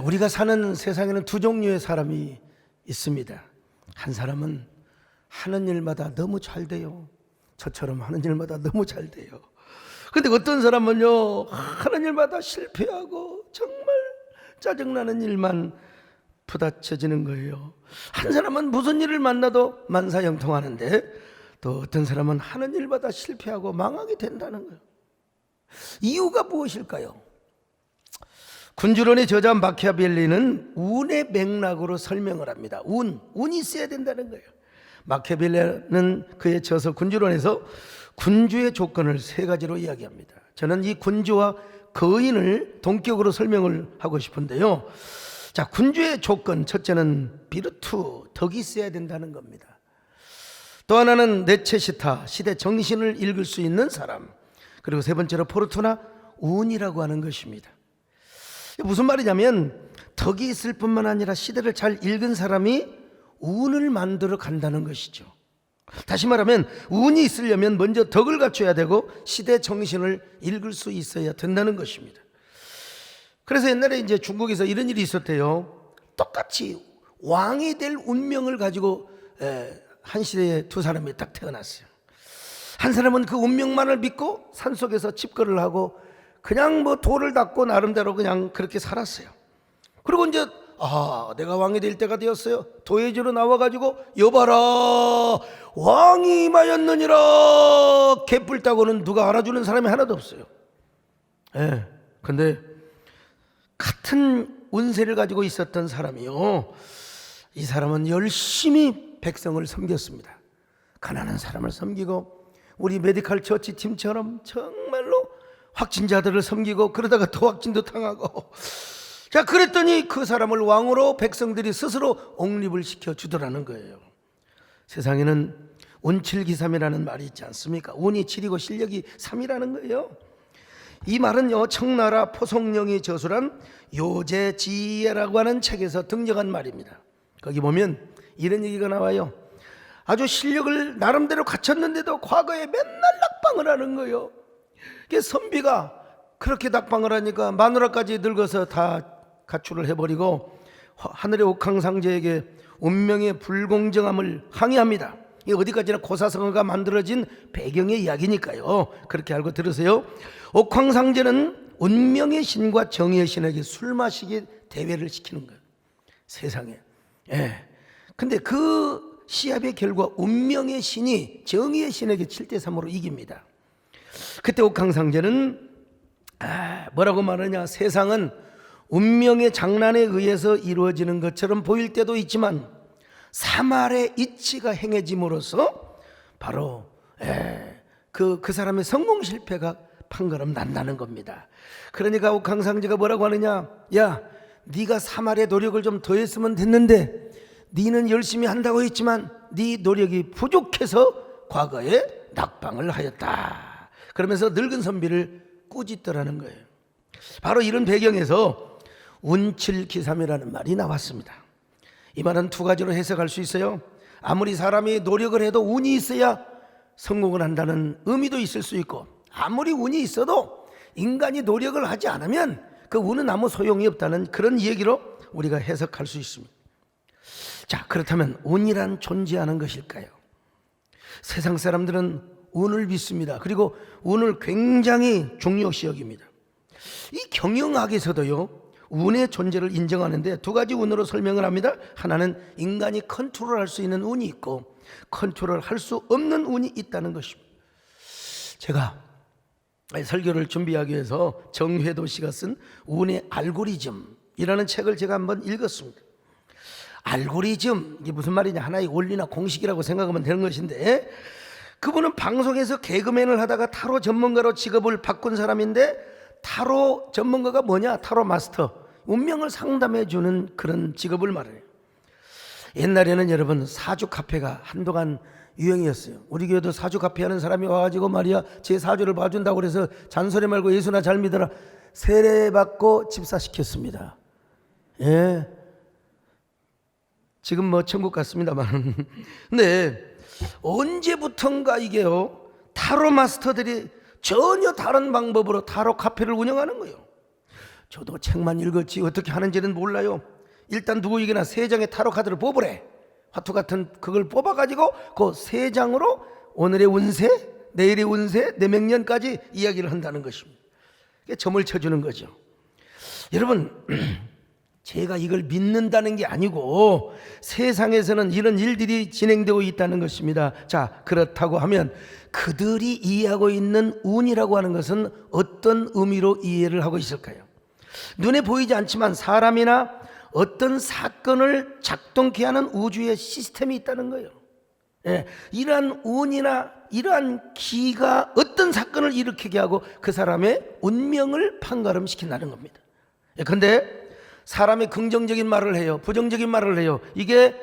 우리가 사는 세상에는 두 종류의 사람이 있습니다. 한 사람은 하는 일마다 너무 잘 돼요. 저처럼 하는 일마다 너무 잘 돼요. 근데 어떤 사람은요, 하는 일마다 실패하고 정말 짜증나는 일만 부닥쳐지는 거예요. 한 사람은 무슨 일을 만나도 만사형통하는데, 또 어떤 사람은 하는 일마다 실패하고 망하게 된다는 거예요. 이유가 무엇일까요? 군주론의 저자 마키아벨리는 운의 맥락으로 설명을 합니다. 운이 있어야 된다는 거예요. 마키아벨리는 그의 저서 군주론에서 군주의 조건을 세 가지로 이야기합니다. 저는 이 군주와 거인을 동격으로 설명을 하고 싶은데요. 자, 군주의 조건, 첫째는 비르투, 덕이 있어야 된다는 겁니다. 또 하나는 네체시타, 시대 정신을 읽을 수 있는 사람. 그리고 세 번째로 포르투나, 운이라고 하는 것입니다. 무슨 말이냐면 덕이 있을 뿐만 아니라 시대를 잘 읽은 사람이 운을 만들어 간다는 것이죠. 다시 말하면 운이 있으려면 먼저 덕을 갖춰야 되고 시대 정신을 읽을 수 있어야 된다는 것입니다. 그래서 옛날에 이제 중국에서 이런 일이 있었대요. 똑같이 왕이 될 운명을 가지고 한 시대에 두 사람이 딱 태어났어요. 한 사람은 그 운명만을 믿고 산속에서 집거를 하고 그냥 뭐 돌을 닦고 나름대로 그냥 그렇게 살았어요. 그리고 이제 내가 왕이 될 때가 되었어요. 도회지로 나와가지고 여봐라 왕이 임하였느니라 개뿔 따고는 누가 알아주는 사람이 하나도 없어요. 근데 같은 운세를 가지고 있었던 사람이요, 이 사람은 열심히 백성을 섬겼습니다. 가난한 사람을 섬기고 우리 메디컬 처치 팀처럼 정말로 확진자들을 섬기고 그러다가 또 확진도 당하고, 자, 그랬더니 그 사람을 왕으로 백성들이 스스로 옹립을 시켜주더라는 거예요. 세상에는 운칠기삼이라는 말이 있지 않습니까? 운이 7이고 실력이 3이라는 거예요. 이 말은요, 청나라 포송령이 저술한 요제지혜라고 하는 책에서 등장한 말입니다. 거기 보면 이런 얘기가 나와요. 아주 실력을 나름대로 갖췄는데도 과거에 맨날 낙방을 하는 거예요. 선비가 그렇게 낙방을 하니까 마누라까지 늙어서 다 가출을 해버리고 하늘의 옥황상제에게 운명의 불공정함을 항의합니다. 이 어디까지나 고사성어가 만들어진 배경의 이야기니까요. 그렇게 알고 들으세요. 옥황상제는 운명의 신과 정의의 신에게 술 마시기 대회를 시키는 거예요. 세상에. 근데 그 시합의 결과 운명의 신이 정의의 신에게 7대3으로 이깁니다. 그때 옥황상제는 뭐라고 말하냐, 세상은 운명의 장난에 의해서 이루어지는 것처럼 보일 때도 있지만 사말의 이치가 행해짐으로써 바로 그 사람의 성공 실패가 판가름 난다는 겁니다. 그러니까 옥황상제가 뭐라고 하느냐, 야, 네가 사말의 노력을 좀 더했으면 됐는데 네는 열심히 한다고 했지만 네 노력이 부족해서 과거에 낙방을 하였다. 그러면서 늙은 선비를 꾸짖더라는 거예요. 바로 이런 배경에서 운칠기삼이라는 말이 나왔습니다. 이 말은 두 가지로 해석할 수 있어요. 아무리 사람이 노력을 해도 운이 있어야 성공을 한다는 의미도 있을 수 있고, 아무리 운이 있어도 인간이 노력을 하지 않으면 그 운은 아무 소용이 없다는 그런 얘기로 우리가 해석할 수 있습니다. 자, 그렇다면 운이란 존재하는 것일까요? 세상 사람들은 운을 믿습니다. 그리고 운을 굉장히 중요시 여깁니다. 이 경영학에서도요, 운의 존재를 인정하는데 두 가지 운으로 설명을 합니다. 하나는 인간이 컨트롤할 수 있는 운이 있고 컨트롤할 수 없는 운이 있다는 것입니다. 제가 설교를 준비하기 위해서 정회도 씨가 쓴 운의 알고리즘이라는 책을 제가 한번 읽었습니다. 알고리즘, 이게 무슨 말이냐, 하나의 원리나 공식이라고 생각하면 되는 것인데, 그분은 방송에서 개그맨을 하다가 타로 전문가로 직업을 바꾼 사람인데, 타로 전문가가 뭐냐, 타로 마스터, 운명을 상담해 주는 그런 직업을 말해요. 옛날에는 여러분 사주 카페가 한동안 유행이었어요. 우리 교회도 사주 카페 하는 사람이 와가지고 말이야, 제 사주를 봐준다고 그래서 잔소리 말고 예수나 잘 믿어라 세례받고 집사시켰습니다. 지금 뭐 천국 같습니다만 근데 언제부턴가 이게요, 타로 마스터들이 전혀 다른 방법으로 타로 카페를 운영하는 거예요. 저도 책만 읽었지 어떻게 하는지는 몰라요. 일단 누구에게나 세 장의 타로 카드를 뽑으래. 화투 같은 그걸 뽑아가지고 그 세 장으로 오늘의 운세, 내일의 운세, 내명년까지 이야기를 한다는 것입니다. 점을 쳐주는 거죠. 여러분, 제가 이걸 믿는다는 게 아니고 세상에서는 이런 일들이 진행되고 있다는 것입니다. 자, 그렇다고 하면 그들이 이해하고 있는 운이라고 하는 것은 어떤 의미로 이해를 하고 있을까요? 눈에 보이지 않지만 사람이나 어떤 사건을 작동케 하는 우주의 시스템이 있다는 거예요. 예, 이러한 운이나 이러한 기가 어떤 사건을 일으키게 하고 그 사람의 운명을 판가름시킨다는 겁니다. 그런데 사람이 긍정적인 말을 해요, 부정적인 말을 해요. 이게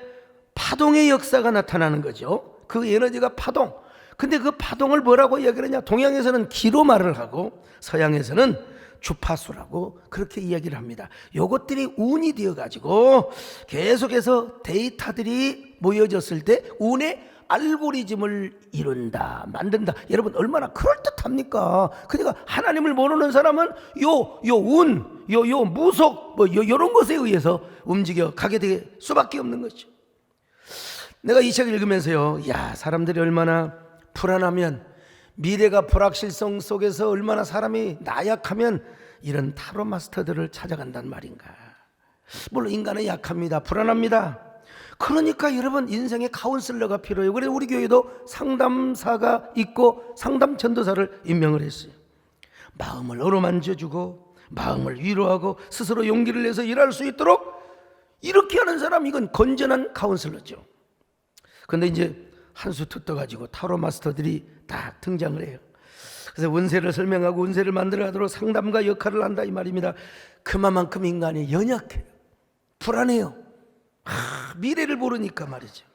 파동의 역사가 나타나는 거죠. 그 에너지가 파동. 근데 그 파동을 뭐라고 이야기를 하냐? 동양에서는 기로 말을 하고 서양에서는 주파수라고 그렇게 이야기를 합니다. 요것들이 운이 되어가지고 계속해서 데이터들이 모여졌을 때 운의 알고리즘을 이룬다, 만든다. 여러분 얼마나 그럴듯합니까? 그러니까 하나님을 모르는 사람은 요 무속 요런 것에 의해서 움직여 가게 될 수밖에 없는 거죠. 내가 이 책을 읽으면서요, 야, 사람들이 얼마나 불안하면, 미래가 불확실성 속에서 얼마나 사람이 나약하면 이런 타로 마스터들을 찾아간단 말인가. 물론 인간은 약합니다, 불안합니다. 그러니까 여러분 인생에 카운슬러가 필요해요. 그래서 우리 교회도 상담사가 있고 상담 전도사를 임명을 했어요. 마음을 어루만져주고 마음을 위로하고 스스로 용기를 내서 일할 수 있도록 이렇게 하는 사람, 이건 건전한 카운슬러죠. 그런데 이제 한 수 뜯어가지고 타로 마스터들이 딱 등장을 해요. 그래서 운세를 설명하고 운세를 만들어가도록 상담가 역할을 한다 이 말입니다. 그만큼 인간이 연약해요, 불안해요. 미래를 모르니까 말이죠.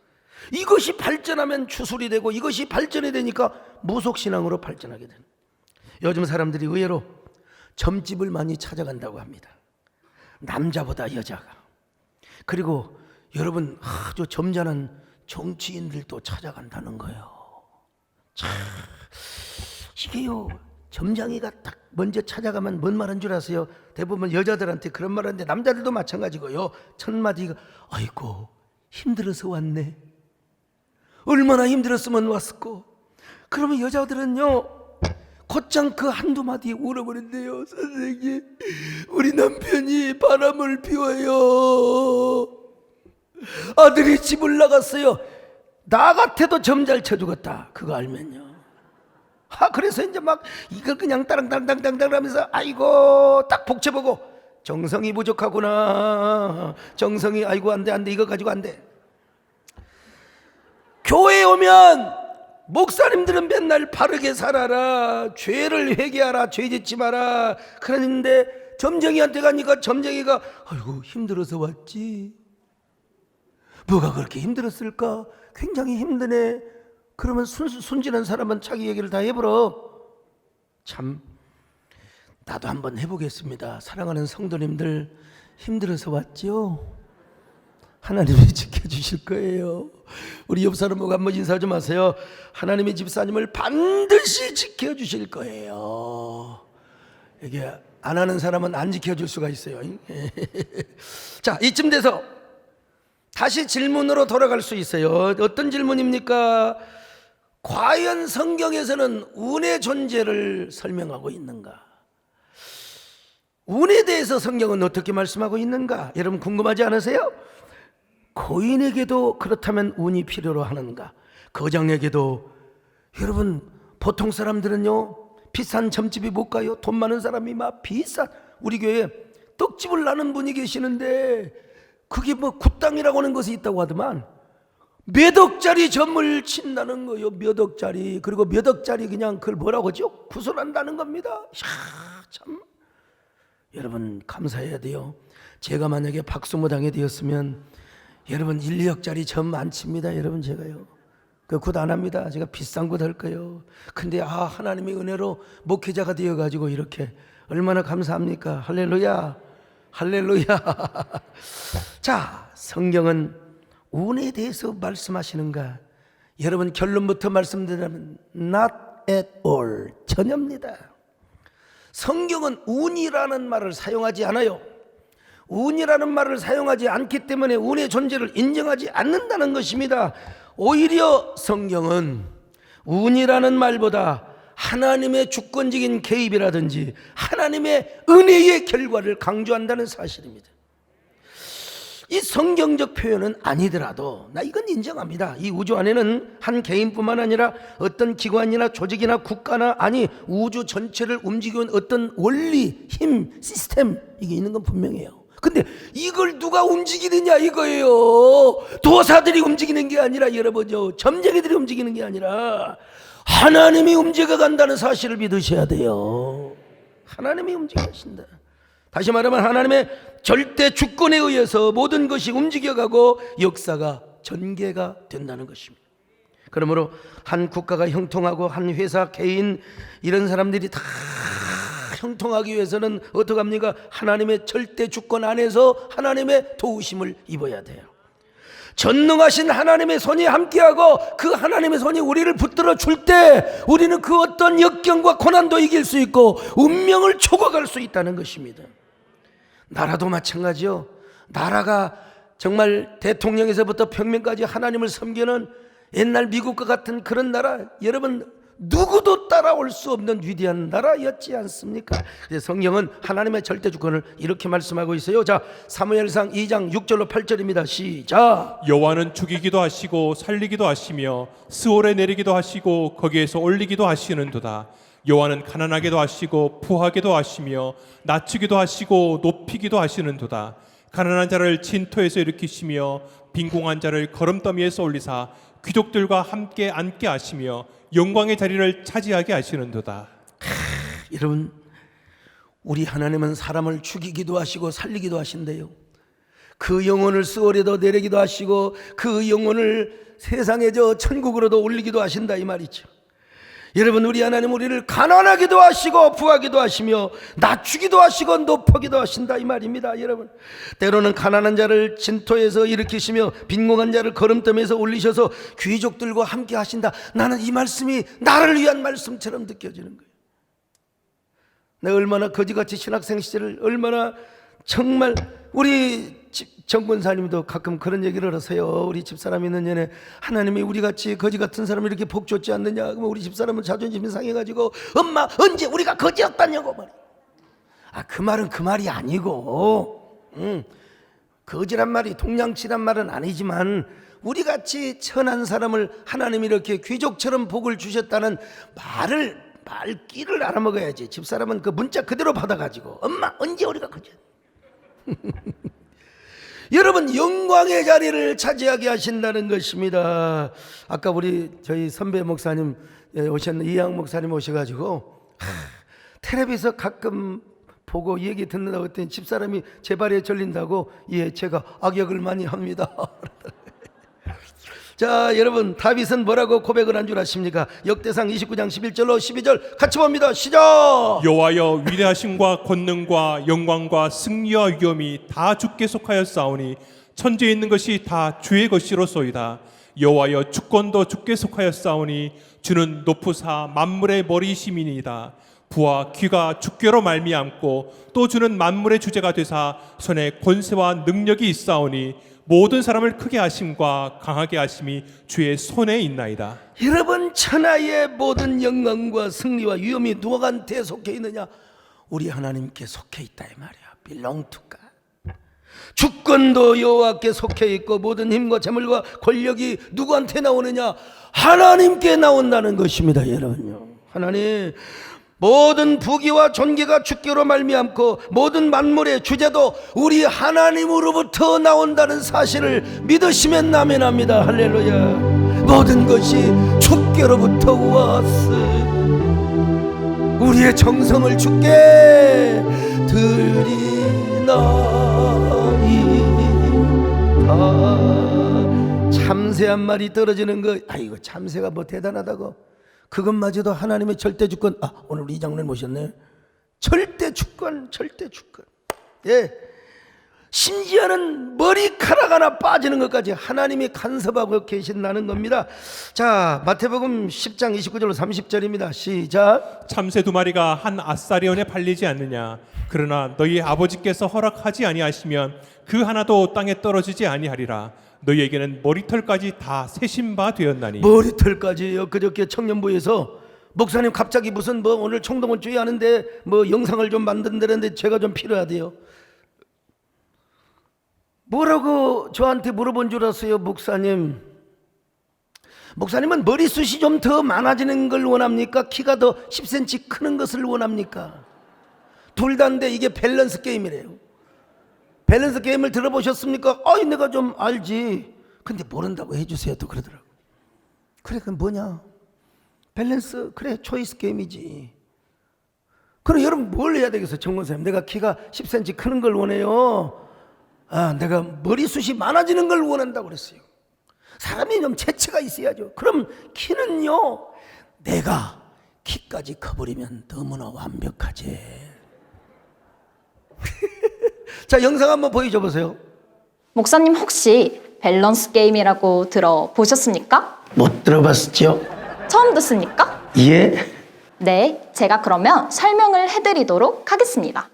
이것이 발전하면 추술이 되고 이것이 발전이 되니까 무속신앙으로 발전하게 되는. 요즘 사람들이 의외로 점집을 많이 찾아간다고 합니다. 남자보다 여자가. 그리고 여러분 아주 점잖은 정치인들도 찾아간다는 거예요. 참, 이게요, 점장이가 딱 먼저 찾아가면 뭔 말인 줄 아세요? 대부분 여자들한테 그런 말 하는데 남자들도 마찬가지고요. 첫 마디가 아이고 힘들어서 왔네. 얼마나 힘들었으면 왔을까. 그러면 여자들은요 곧장 그 한두 마디에 울어버린대요. 선생님, 우리 남편이 바람을 피워요. 아들이 집을 나갔어요. 나 같아도 점 잘 쳐주겠다, 그거 알면요. 그래서 이제 막 이걸 그냥 따랑따랑따랑따랑 하면서 아이고 딱 복잡하고 정성이 부족하구나. 정성이 아이고 안돼 이거 가지고 안돼. 교회에 오면 목사님들은 맨날 바르게 살아라, 죄를 회개하라, 죄 짓지 마라 그러는데 점쟁이한테 가니까 점쟁이가 아이고 힘들어서 왔지. 뭐가 그렇게 힘들었을까? 굉장히 힘드네. 그러면 순진한 사람은 자기 얘기를 다 해버려. 참, 나도 한번 해보겠습니다. 사랑하는 성도님들, 힘들어서 왔죠? 하나님이 지켜주실 거예요. 우리 옆 사람 보고 한번 인사 좀 하세요. 하나님의 집사님을 반드시 지켜주실 거예요. 이게 안 하는 사람은 안 지켜줄 수가 있어요. 자, 이쯤 돼서 다시 질문으로 돌아갈 수 있어요. 어떤 질문입니까? 과연 성경에서는 운의 존재를 설명하고 있는가? 운에 대해서 성경은 어떻게 말씀하고 있는가? 여러분 궁금하지 않으세요? 고인에게도 그렇다면 운이 필요로 하는가? 거장에게도. 여러분 보통 사람들은요 비싼 점집이 못 가요. 돈 많은 사람이 막 비싼, 우리 교회에 떡집을 나는 분이 계시는데 그게 뭐 굿당이라고 하는 것이 있다고 하더만 몇 억짜리 점을 친다는 거예요. 몇 억짜리. 그리고 몇 억짜리 그냥 그걸 뭐라고 하죠? 구슬한다는 겁니다. 이야, 참 여러분 감사해야 돼요. 제가 만약에 박수무당이 되었으면 여러분 1, 2억짜리 점 안 칩니다. 여러분 제가요 그 굿 안 합니다. 제가 비싼 굿 할 거예요. 근데 하나님의 은혜로 목회자가 되어가지고 이렇게 얼마나 감사합니까? 할렐루야, 할렐루야. 자, 성경은 운에 대해서 말씀하시는가? 여러분 결론부터 말씀드리면 not at all, 전혀입니다. 성경은 운이라는 말을 사용하지 않아요. 운이라는 말을 사용하지 않기 때문에 운의 존재를 인정하지 않는다는 것입니다. 오히려 성경은 운이라는 말보다 하나님의 주권적인 개입이라든지 하나님의 은혜의 결과를 강조한다는 사실입니다. 이 성경적 표현은 아니더라도 나 이건 인정합니다. 이 우주 안에는 한 개인뿐만 아니라 어떤 기관이나 조직이나 국가나 아니 우주 전체를 움직이는 어떤 원리, 힘, 시스템 이게 있는 건 분명해요. 근데 이걸 누가 움직이느냐 이거예요. 도사들이 움직이는 게 아니라 여러분요, 점쟁이들이 움직이는 게 아니라 하나님이 움직여 간다는 사실을 믿으셔야 돼요. 하나님이 움직이신다. 다시 말하면 하나님의 절대 주권에 의해서 모든 것이 움직여가고 역사가 전개가 된다는 것입니다. 그러므로 한 국가가 형통하고 한 회사, 개인 이런 사람들이 다 형통하기 위해서는 어떻게 합니까? 하나님의 절대 주권 안에서 하나님의 도우심을 입어야 돼요. 전능하신 하나님의 손이 함께하고 그 하나님의 손이 우리를 붙들어 줄 때 우리는 그 어떤 역경과 고난도 이길 수 있고 운명을 초과할 수 있다는 것입니다. 나라도 마찬가지요. 나라가 정말 대통령에서부터 평민까지 하나님을 섬기는 옛날 미국과 같은 그런 나라, 여러분 누구도 따라올 수 없는 위대한 나라였지 않습니까? 그래서 성경은 하나님의 절대 주권을 이렇게 말씀하고 있어요. 자, 사무엘상 2장 6절로 8절입니다. 시작. 여호와는 죽이기도 하시고 살리기도 하시며 스올에 내리기도 하시고 거기에서 올리기도 하시는도다. 여호와는 가난하게도 하시고 부하게도 하시며 낮추기도 하시고 높이기도 하시는도다. 가난한 자를 진토에서 일으키시며 빈궁한 자를 거름더미에서 올리사 귀족들과 함께 앉게 하시며 영광의 자리를 차지하게 하시는도다. 여러분, 우리 하나님은 사람을 죽이기도 하시고 살리기도 하신대요. 그 영혼을 스올에도 내리기도 하시고 그 영혼을 세상의 저 천국으로도 올리기도 하신다 이 말이죠. 여러분, 우리 하나님 우리를 가난하기도 하시고 부하기도 하시며 낮추기도 하시고 높이기도 하신다 이 말입니다. 여러분, 때로는 가난한 자를 진토에서 일으키시며 빈궁한 자를 거름더미에서 올리셔서 귀족들과 함께 하신다. 나는 이 말씀이 나를 위한 말씀처럼 느껴지는 거예요. 내가 얼마나 거지같이 신학생 시절을 얼마나 정말 우리 정권사님도 가끔 그런 얘기를 하세요. 우리 집사람이 있는 년에 하나님이 우리같이 거지 같은 사람을 이렇게 복 줬지 않느냐. 그러면 우리 집사람은 자존심이 상해가지고 엄마 언제 우리가 거지였다냐고 말이야. 그 말은 그 말이 아니고 거지란 말이 동양치란 말은 아니지만 우리같이 천한 사람을 하나님이 이렇게 귀족처럼 복을 주셨다는 말귀를 알아먹어야지. 집사람은 그 문자 그대로 받아가지고 엄마 언제 우리가 거지. 여러분, 영광의 자리를 차지하게 하신다는 것입니다. 아까 저희 선배 목사님 오셨는 이양 목사님 오셔가지고 텔레비에서 가끔 보고 얘기 듣는다고 했더니 집사람이 제 발에 절린다고 제가 악역을 많이 합니다. 자, 여러분, 다윗은 뭐라고 고백을 한 줄 아십니까? 역대상 29장 11절로 12절 같이 봅니다. 시작. 여호와여, 위대하심과 권능과 영광과 승리와 위엄이 다 주께 속하였사오니 천지에 있는 것이 다 주의 것이로소이다. 여호와여, 주권도 주께 속하였사오니 주는 높으사 만물의 머리이심이니이다. 부와 귀가 주께로 말미암고 또 주는 만물의 주제가 되사 손에 권세와 능력이 있사오니 모든 사람을 크게 하심과 강하게 하심이 주의 손에 있나이다. 여러분, 천하의 모든 영광과 승리와 위엄이 누구한테 속해 있느냐? 우리 하나님께 속해 있다 이 말이야. belong to God. 주권도 여호와께 속해 있고 모든 힘과 재물과 권력이 누구한테 나오느냐? 하나님께 나온다는 것입니다. 여러분요, 하나님 모든 부귀와 존귀가 주께로 말미암고 모든 만물의 주제도 우리 하나님으로부터 나온다는 사실을 믿으시면 아멘합니다. 할렐루야. 모든 것이 주께로부터 왔으. 우리의 정성을 주께 드리나이다. 참새 한 마리 떨어지는 거, 이거 참새가 뭐 대단하다고? 그것마저도 하나님의 절대 주권. 오늘 우리 이장로님 모셨네. 절대 주권. 예. 심지어는 머리카락 하나 빠지는 것까지 하나님이 간섭하고 계신다는 겁니다. 자, 마태복음 10장 29절 30절입니다. 시작. 참새 2마리가 한 아사리온에 팔리지 않느냐. 그러나 너희 아버지께서 허락하지 아니하시면 그 하나도 땅에 떨어지지 아니하리라. 너희에게는 머리털까지 다 세신 바 되었나니. 머리털까지요. 그저께 청년부에서 목사님 갑자기 무슨 뭐 오늘 총동원 주의 하는데 뭐 영상을 좀 만든다는데 제가 좀 필요하대요. 뭐라고 저한테 물어본 줄 아세요? 목사님은 머리숱이 좀 더 많아지는 걸 원합니까? 키가 더 10cm 크는 것을 원합니까? 둘 다인데 이게 밸런스 게임이래요. 밸런스 게임을 들어보셨습니까? 내가 좀 알지. 근데 모른다고 해주세요. 또 그러더라고. 그래, 그건 뭐냐? 밸런스, 그래, 초이스 게임이지. 그럼 여러분 뭘 해야 되겠어요? 정권사님, 내가 키가 10cm 크는 걸 원해요. 내가 머리숱이 많아지는 걸 원한다고 그랬어요. 사람이 좀 재치가 있어야죠. 그럼 키는요, 내가 키까지 커버리면 너무나 완벽하지. 자, 영상 한번 보여줘 보세요. 목사님 혹시 밸런스 게임이라고 들어보셨습니까? 못 들어봤죠? 처음 듣습니까? 예. 네, 제가 그러면 설명을 해드리도록 하겠습니다.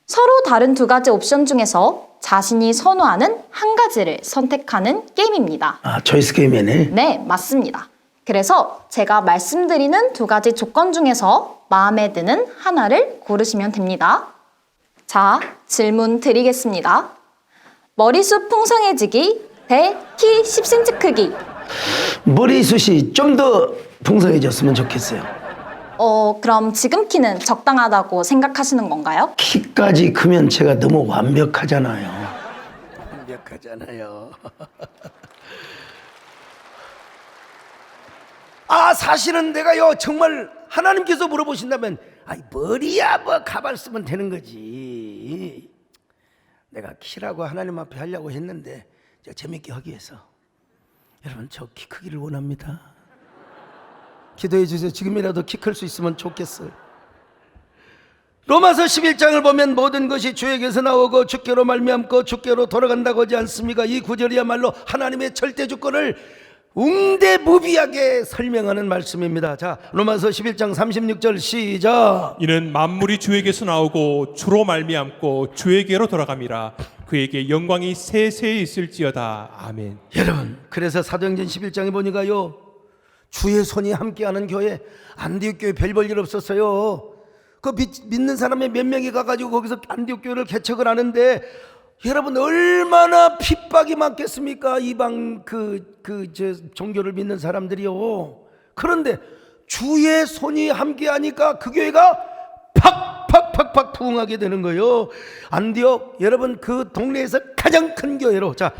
서로 다른 두 가지 옵션 중에서 자신이 선호하는 한 가지를 선택하는 게임입니다. 초이스 게임이네. 네, 맞습니다. 그래서 제가 말씀드리는 두 가지 조건 중에서 마음에 드는 하나를 고르시면 됩니다. 자, 질문 드리겠습니다. 머리숱 풍성해지기 대 키 10cm 크기. 머리숱이 좀 더 풍성해졌으면 좋겠어요. 그럼 지금 키는 적당하다고 생각하시는 건가요? 키까지 크면 제가 너무 완벽하잖아요. 완벽하잖아요. 사실은 내가요, 정말 하나님께서 물어보신다면 머리야 뭐 가발 쓰면 되는 거지. 내가 키라고 하나님 앞에 하려고 했는데 재밌게 하기 위해서 여러분, 저 키 크기를 원합니다. 기도해 주세요. 지금이라도 키 클 수 있으면 좋겠어요. 로마서 11장을 보면 모든 것이 주에게서 나오고 주께로 말미암고 주께로 돌아간다고 하지 않습니까? 이 구절이야말로 하나님의 절대 주권을 웅대무비하게 설명하는 말씀입니다. 자, 로마서 11장 36절 시작. 이는 만물이 주에게서 나오고 주로 말미암고 주에게로 돌아감이라. 그에게 영광이 세세히 있을지어다. 아멘. 여러분, 그래서 사도행전 11장에 보니까요, 주의 손이 함께하는 교회, 안디옥 교회 별 볼 일 없었어요. 그 믿는 사람의 몇 명이 가가지고 거기서 안디옥 교회를 개척을 하는데, 여러분 얼마나 핍박이 많겠습니까? 이방 종교를 믿는 사람들이요. 그런데 주의 손이 함께하니까 그 교회가 팍팍팍팍 부흥하게 되는 거예요. 안디옥, 여러분 그 동네에서 가장 큰 교회로. 자,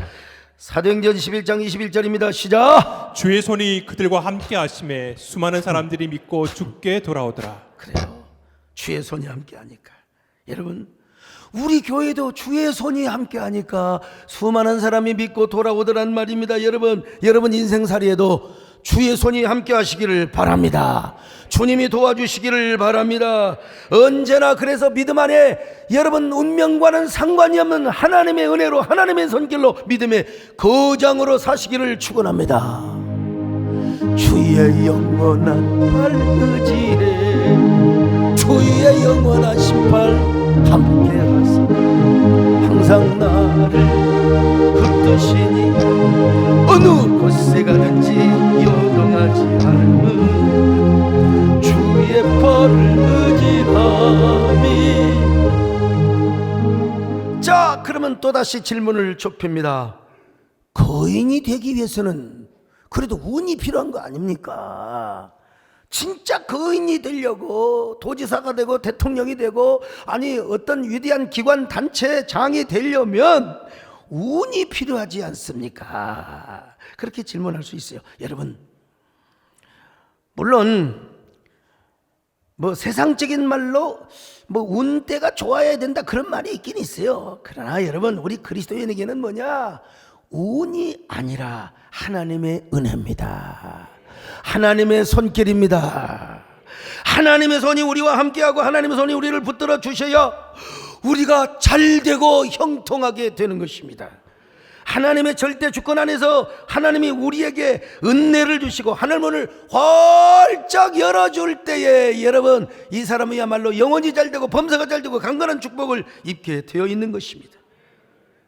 사도행전 11장 21절입니다. 시작. 주의 손이 그들과 함께 하심에 수많은 사람들이 믿고 주께 돌아오더라. 그래요. 주의 손이 함께하니까. 여러분, 우리 교회도 주의 손이 함께하니까 수많은 사람이 믿고 돌아오더란 말입니다. 여러분 인생살이에도 주의 손이 함께하시기를 바랍니다. 주님이 도와주시기를 바랍니다. 언제나 그래서 믿음 안에 여러분 운명과는 상관이 없는 하나님의 은혜로, 하나님의 손길로 믿음의 거장으로 사시기를 축원합니다. 주의 영원한 팔 의지해 주의 영원한 신발 함께하사 항상 나를 붙드시니 어느 곳에 가든지 요동하지 않는 주의 팔을 의지함이. 자, 그러면 또다시 질문을 좁힙니다. 거인이 되기 위해서는 그래도 운이 필요한 거 아닙니까? 진짜 거인이 되려고 도지사가 되고 대통령이 되고 어떤 위대한 기관 단체 장이 되려면 운이 필요하지 않습니까? 그렇게 질문할 수 있어요. 여러분, 물론 세상적인 말로 운때가 좋아야 된다 그런 말이 있긴 있어요. 그러나 여러분, 우리 그리스도인에게는 뭐냐? 운이 아니라 하나님의 은혜입니다. 하나님의 손길입니다. 하나님의 손이 우리와 함께하고 하나님의 손이 우리를 붙들어 주셔야 우리가 잘되고 형통하게 되는 것입니다. 하나님의 절대 주권 안에서 하나님이 우리에게 은혜를 주시고 하늘문을 활짝 열어줄 때에 여러분, 이 사람이야말로 영혼이 잘되고 범사가 잘되고 강건한 축복을 입게 되어 있는 것입니다.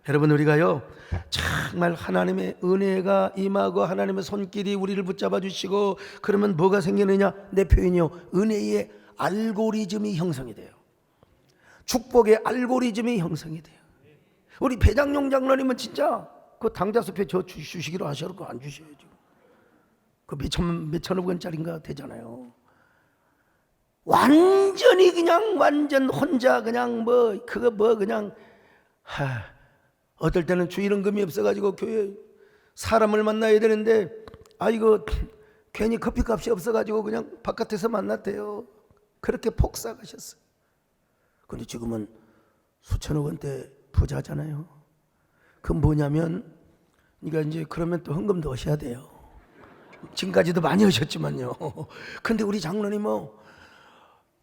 여러분, 우리가요 정말 하나님의 은혜가 임하고 하나님의 손길이 우리를 붙잡아 주시고 그러면 뭐가 생기느냐? 내 표현이요, 은혜의 알고리즘이 형성이 돼요. 축복의 알고리즘이 형성이 돼요. 우리 배장용 장로님은 진짜 그 당자숲에 저 주시기로 하셔놓고 안 주셔야죠. 그 몇천억 원짜리인가 되잖아요. 완전히 그냥 완전 혼자 그냥 그냥 어떨 때는 주일은금이 없어가지고 교회 사람을 만나야 되는데 이거 괜히 커피값이 없어가지고 그냥 바깥에서 만났대요. 그렇게 폭삭하셨어요. 근데 지금은 수천억 원대 부자잖아요. 그 뭐냐면, 그러니까 이제 그러면 또 헌금도 하셔야 돼요. 지금까지도 많이 하셨지만요. 근데 우리 장로님은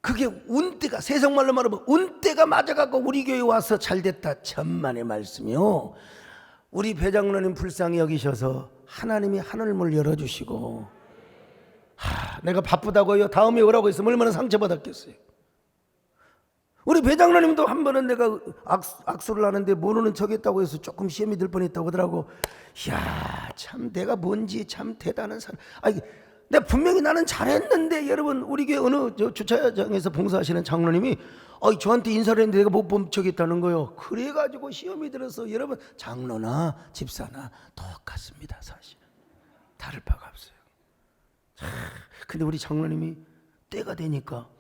그게 운때가, 세상말로 말하면 운때가 맞아갖고 우리 교회 와서 잘됐다, 천만의 말씀이요. 우리 배장로님 불쌍히 여기셔서 하나님이 하늘문을 열어주시고, 내가 바쁘다고요 다음에 오라고 했으면 얼마나 상처받았겠어요. 우리 배장로님도 한 번은 내가 악수를 하는데 모르는 척했다고 해서 조금 시험이 들 뻔했다고 하더라고. 이야, 참 내가 뭔지 참 대단한 사람. 내가 분명히 나는 잘했는데, 여러분, 우리 교회 어느 주차장에서 봉사하시는 장로님이 저한테 인사를 했는데 내가 못 본 척했다는 거요. 그래가지고 시험이 들어서, 여러분, 장로나 집사나 똑같습니다. 사실은 다를 바가 없어요. 근데 우리 장로님이 때가 되니까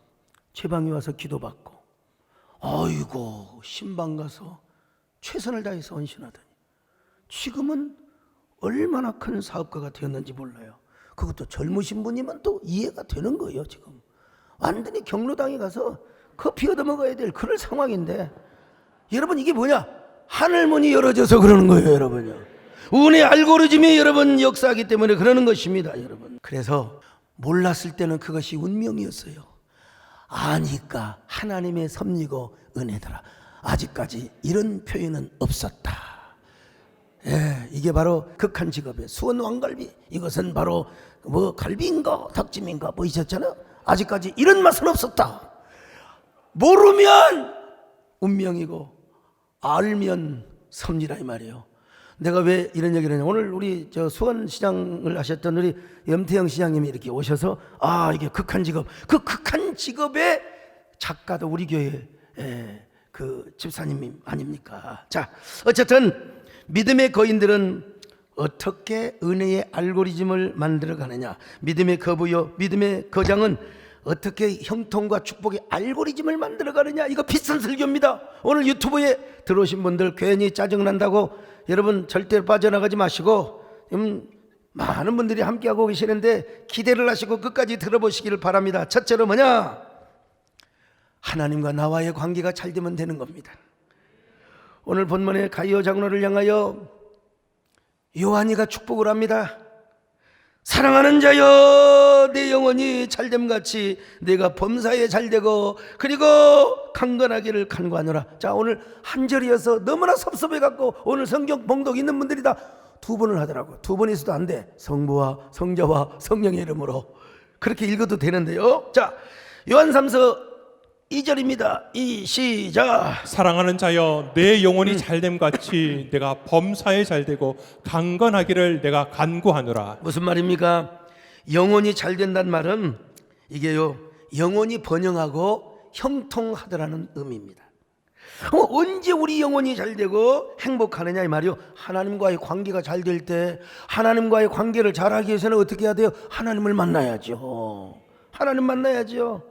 제 방에 와서 기도받고, 아이고 신방 가서 최선을 다해서 헌신하더니 지금은 얼마나 큰 사업가가 되었는지 몰라요. 그것도 젊으신 분이면 또 이해가 되는 거예요. 지금 완전히 경로당에 가서 커피 얻어먹어야 될 그럴 상황인데, 여러분 이게 뭐냐? 하늘문이 열어져서 그러는 거예요. 여러분요, 운의 알고리즘이 여러분 역사하기 때문에 그러는 것입니다. 여러분, 그래서 몰랐을 때는 그것이 운명이었어요. 아니까 하나님의 섭리고 은혜더라. 아직까지 이런 표현은 없었다. 이게 바로 극한 직업의 수원 왕갈비, 이것은 바로 갈비인가 닭찜인가 있었잖아요. 아직까지 이런 맛은 없었다. 모르면 운명이고 알면 섭리라 이 말이에요. 내가 왜 이런 얘기를 하냐, 오늘 우리 수원시장을 하셨던 우리 염태영 시장님이 이렇게 오셔서 이게 극한 직업, 그 극한 직업의 작가도 우리 교회 그 집사님 아닙니까? 자, 어쨌든 믿음의 거인들은 어떻게 은혜의 알고리즘을 만들어 가느냐, 믿음의 거부요, 믿음의 거장은 어떻게 형통과 축복의 알고리즘을 만들어 가느냐, 이거 비싼 설교입니다. 오늘 유튜브에 들어오신 분들 괜히 짜증난다고 여러분 절대로 빠져나가지 마시고, 많은 분들이 함께하고 계시는데 기대를 하시고 끝까지 들어보시기를 바랍니다. 첫째로 뭐냐? 하나님과 나와의 관계가 잘 되면 되는 겁니다. 오늘 본문의 가이오 장로를 향하여 요한이가 축복을 합니다. 사랑하는 자여, 내 영혼이 잘됨같이 내가 범사에 잘되고 그리고 강건하기를 간구하노라. 자, 오늘 한 절이어서 너무나 섭섭해갖고 오늘 성경 봉독 있는 분들이 다 두 번을 하더라고. 두 번 있어도 안 돼. 성부와 성자와 성령의 이름으로 그렇게 읽어도 되는데요. 자, 요한 3서 2절입니다. 시작. 사랑하는 자여, 내 영혼이 잘됨같이 내가 범사에 잘되고 강건하기를 내가 간구하노라. 무슨 말입니까? 영혼이 잘된다는 말은 이게요, 영혼이 번영하고 형통하더라는 의미입니다. 언제 우리 영혼이 잘되고 행복하느냐 이 말이요, 하나님과의 관계가 잘 될 때. 하나님과의 관계를 잘하기 위해서는 어떻게 해야 돼요? 하나님을 만나야죠. 하나님 만나야죠.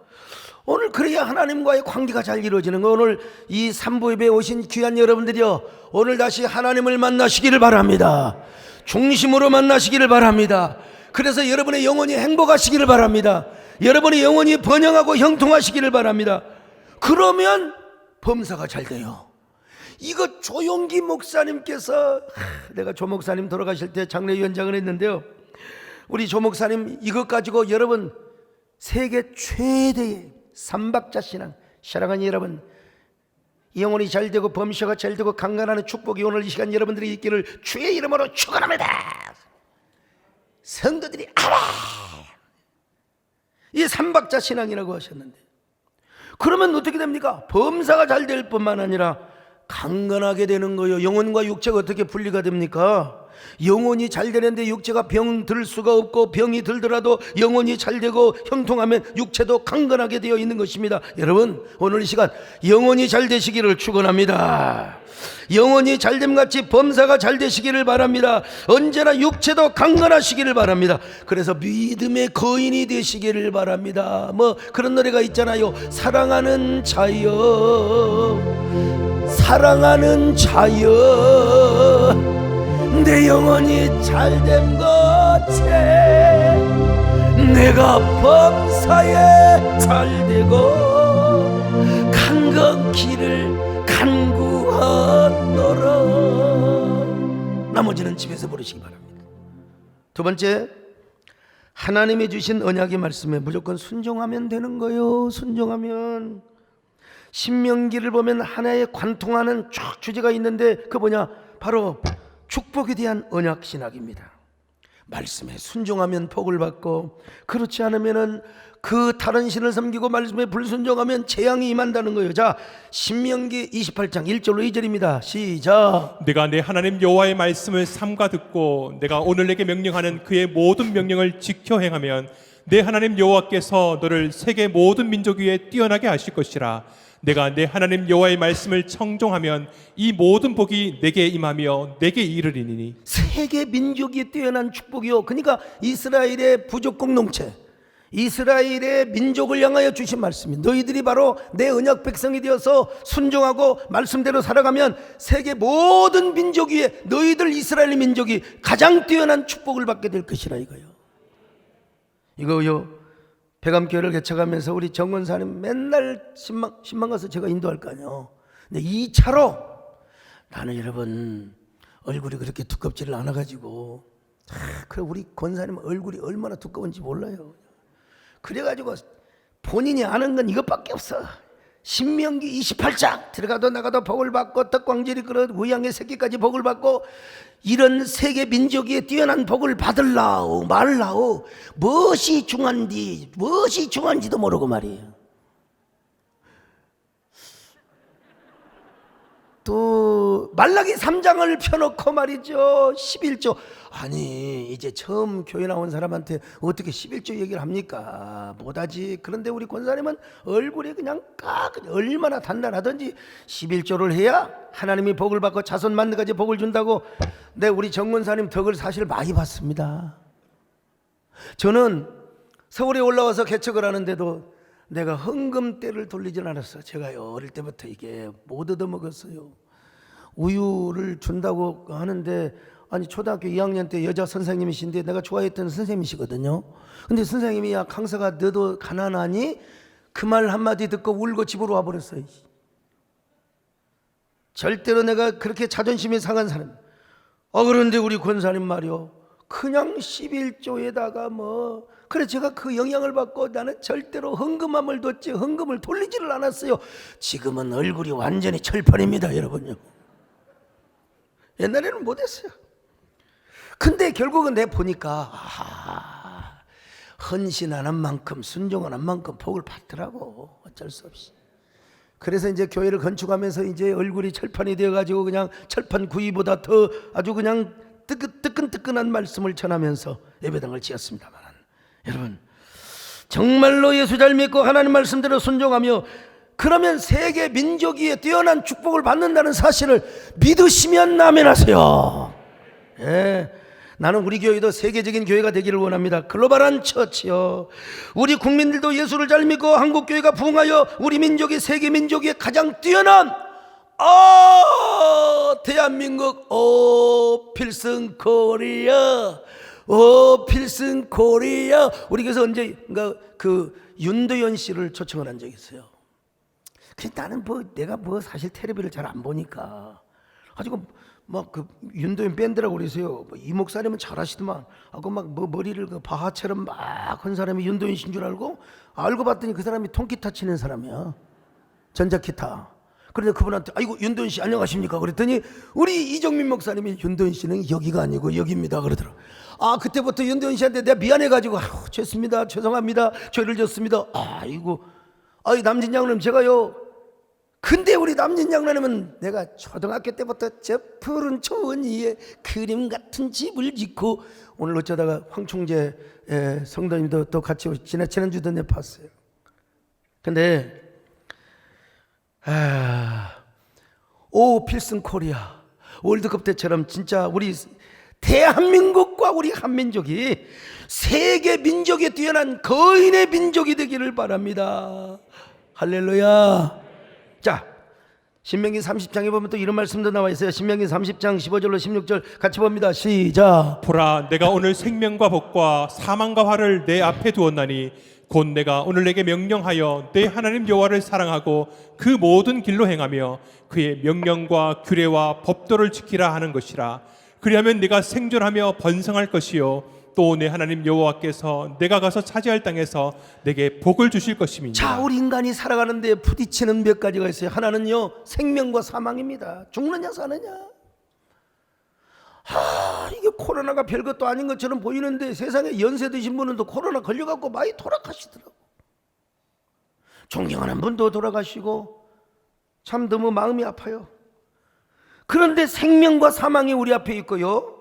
오늘 그래야 하나님과의 관계가 잘 이루어지는 거. 오늘 이 3부 예배에 오신 귀한 여러분들이요, 오늘 다시 하나님을 만나시기를 바랍니다. 중심으로 만나시기를 바랍니다. 그래서 여러분의 영혼이 행복하시기를 바랍니다. 여러분의 영혼이 번영하고 형통하시기를 바랍니다. 그러면 범사가 잘 돼요. 이거 조용기 목사님께서, 내가 조 목사님 돌아가실 때 장례위원장을 했는데요, 우리 조 목사님 이것 가지고 여러분 세계 최대의 삼박자 신앙, 사랑하는 여러분, 영혼이 잘되고 범셔가 잘되고 강건하는 축복이 오늘 이 시간 여러분들이 있기를 주의 이름으로 축원합니다. 성도들이 알아. 이 삼박자 신앙이라고 하셨는데, 그러면 어떻게 됩니까? 범사가 잘 될 뿐만 아니라 강건하게 되는 거예요. 영혼과 육체가 어떻게 분리가 됩니까? 영혼이 잘 되는데 육체가 병 들 수가 없고, 병이 들더라도 영혼이 잘 되고 형통하면 육체도 강건하게 되어 있는 것입니다. 여러분, 오늘 이 시간 영혼이 잘 되시기를 축원합니다. 영혼이 잘됨같이 범사가 잘 되시기를 바랍니다. 언제나 육체도 강건하시기를 바랍니다. 그래서 믿음의 거인이 되시기를 바랍니다. 뭐 그런 노래가 있잖아요. 사랑하는 자여, 사랑하는 자여, 내 영혼이 잘됨 같이 내가 범사에 잘되고 강건기를 간구하노라. 나머지는 집에서 부르시기 바랍니다. 두 번째, 하나님이 주신 언약의 말씀에 무조건 순종하면 되는 거예요. 순종하면. 신명기를 보면 하나의 관통하는 쭉 주제가 있는데, 그 뭐냐? 바로 축복에 대한 언약 신학입니다. 말씀에 순종하면 복을 받고, 그렇지 않으면은 그 다른 신을 섬기고 말씀에 불순종하면 재앙이 임한다는 거예요. 자, 신명기 28장 1절로 2절입니다. 시작. 내가 내 하나님 여호와의 말씀을 삼가 듣고 내가 오늘 내게 명령하는 그의 모든 명령을 지켜 행하면 내 하나님 여호와께서 너를 세계 모든 민족 위에 뛰어나게 하실 것이라. 내가 내 하나님 여호와의 말씀을 청종하면 이 모든 복이 내게 임하며 내게 이르리니. 세계 민족이 뛰어난 축복이요. 그러니까 이스라엘의 부족 공동체, 이스라엘의 민족을 향하여 주신 말씀이, 너희들이 바로 내 언약 백성이 되어서 순종하고 말씀대로 살아가면 세계 모든 민족 위에 너희들 이스라엘 민족이 가장 뛰어난 축복을 받게 될 것이라 이거요. 이거요, 백암교회를 개척하면서 우리 정원사님 맨날 신방 가서 제가 인도할 거 아니에요. 근데 2차로 나는 여러분 얼굴이 그렇게 두껍지를 않아가지고, 그래 우리 권사님 얼굴이 얼마나 두꺼운지 몰라요. 그래가지고 본인이 아는 건 이것밖에 없어. 신명기 28장 들어가도 나가도 복을 받고 떡광질이 끓어 우양의 새끼까지 복을 받고, 이런 세계 민족이 뛰어난 복을 받을라오 말라오 무엇이 중한디 무엇이 중한지도 모르고 말이에요. 또 말라기 3장을 펴놓고 말이죠. 11조. 아니 이제 처음 교회 나온 사람한테 어떻게 11조 얘기를 합니까? 못하지. 그런데 우리 권사님은 얼굴이 그냥 얼마나 단단하든지 11조를 해야 하나님이 복을 받고 자손 만대까지 복을 준다고. 네, 우리 정권사님 덕을 사실 많이 봤습니다. 저는 서울에 올라와서 개척을 하는데도 내가 헌금대를 돌리진 않았어. 제가요 어릴 때부터 이게 못 얻어먹었어요. 우유를 준다고 하는데, 아니 초등학교 2학년 때 여자 선생님이신데 내가 좋아했던 선생님이시거든요. 근데 선생님이, 야 강사가 너도 가난하니? 그 말 한마디 듣고 울고 집으로 와버렸어요. 절대로 내가 그렇게 자존심이 상한 사람. 그런데 우리 권사님 말이요, 그냥 11조에다가 뭐, 그래 제가 그 영향을 받고 나는 절대로 헌금함을 뒀지 헌금을 돌리지를 않았어요. 지금은 얼굴이 완전히 철판입니다 여러분요. 옛날에는 못했어요. 근데 결국은 내 보니까 헌신하는 만큼 순종하는 만큼 복을 받더라고. 어쩔 수 없이. 그래서 이제 교회를 건축하면서 이제 얼굴이 철판이 되어가지고 그냥 철판 구이보다 더 아주 그냥 뜨끈뜨끈한 말씀을 전하면서 예배당을 지었습니다만, 여러분 정말로 예수 잘 믿고 하나님 말씀대로 순종하며 그러면 세계 민족 위에 뛰어난 축복을 받는다는 사실을 믿으시면 아멘하세요. 예, 나는 우리 교회도 세계적인 교회가 되기를 원합니다. 글로벌한 처치요. 우리 국민들도 예수를 잘 믿고 한국 교회가 부흥하여 우리 민족이 세계 민족 위에 가장 뛰어난 대한민국 필승 코리아 필승 코리아. 우리 교회에서 언제인가 그 윤도현 씨를 초청을 한 적이 있어요. 나는 내가 사실 텔레비를 잘 안 보니까 가지고 막 그 윤도현 밴드라고 그래서요. 이 목사님은 잘하시더만. 머리를 그 바하처럼 막 한 사람이 윤도현 씨인 줄 알고 봤더니 그 사람이 통기타 치는 사람이야. 전자기타. 그런데 그분한테 아이고 윤도현 씨 안녕하십니까 그랬더니 우리 이정민 목사님이 윤도현 씨는 여기가 아니고 여기입니다 그러더라고요. 아 그때부터 윤도현 씨한테 내가 미안해가지고 죄송합니다 죄송합니다 죄를 졌습니다. 아이고 아이 남진 장로님 제가요 근데 우리 남진 장로님은 내가 초등학교 때부터 저 푸른 초원 위에 그림 같은 집을 짓고 오늘 어쩌다가 황충재 성도님도 또 같이 지난주도 내 봤어요. 근데 오 필승 코리아 월드컵 때처럼 진짜 우리 대한민국과 우리 한민족이 세계 민족에 뛰어난 거인의 민족이 되기를 바랍니다. 할렐루야. 자 신명기 30장에 보면 또 이런 말씀도 나와 있어요. 신명기 30장 15절로 16절 같이 봅니다. 시작. 보라, 내가 오늘 생명과 복과 사망과 화를 내 앞에 두었나니 곧 내가 오늘 내게 명령하여 내 하나님 여호와를 사랑하고 그 모든 길로 행하며 그의 명령과 규례와 법도를 지키라 하는 것이라. 그리하면 네가 생존하며 번성할 것이요 또 내 하나님 여호와께서 내가 가서 차지할 땅에서 내게 복을 주실 것임이니라. 자, 우리 인간이 살아가는데 부딪히는 몇 가지가 있어요. 하나는요 생명과 사망입니다. 죽느냐 사느냐. 이게 코로나가 별것도 아닌 것처럼 보이는데 세상에 연세 드신 분은 또 코로나 걸려갖고 많이 돌아가시더라고. 존경하는 분도 돌아가시고 참 너무 마음이 아파요. 그런데 생명과 사망이 우리 앞에 있고요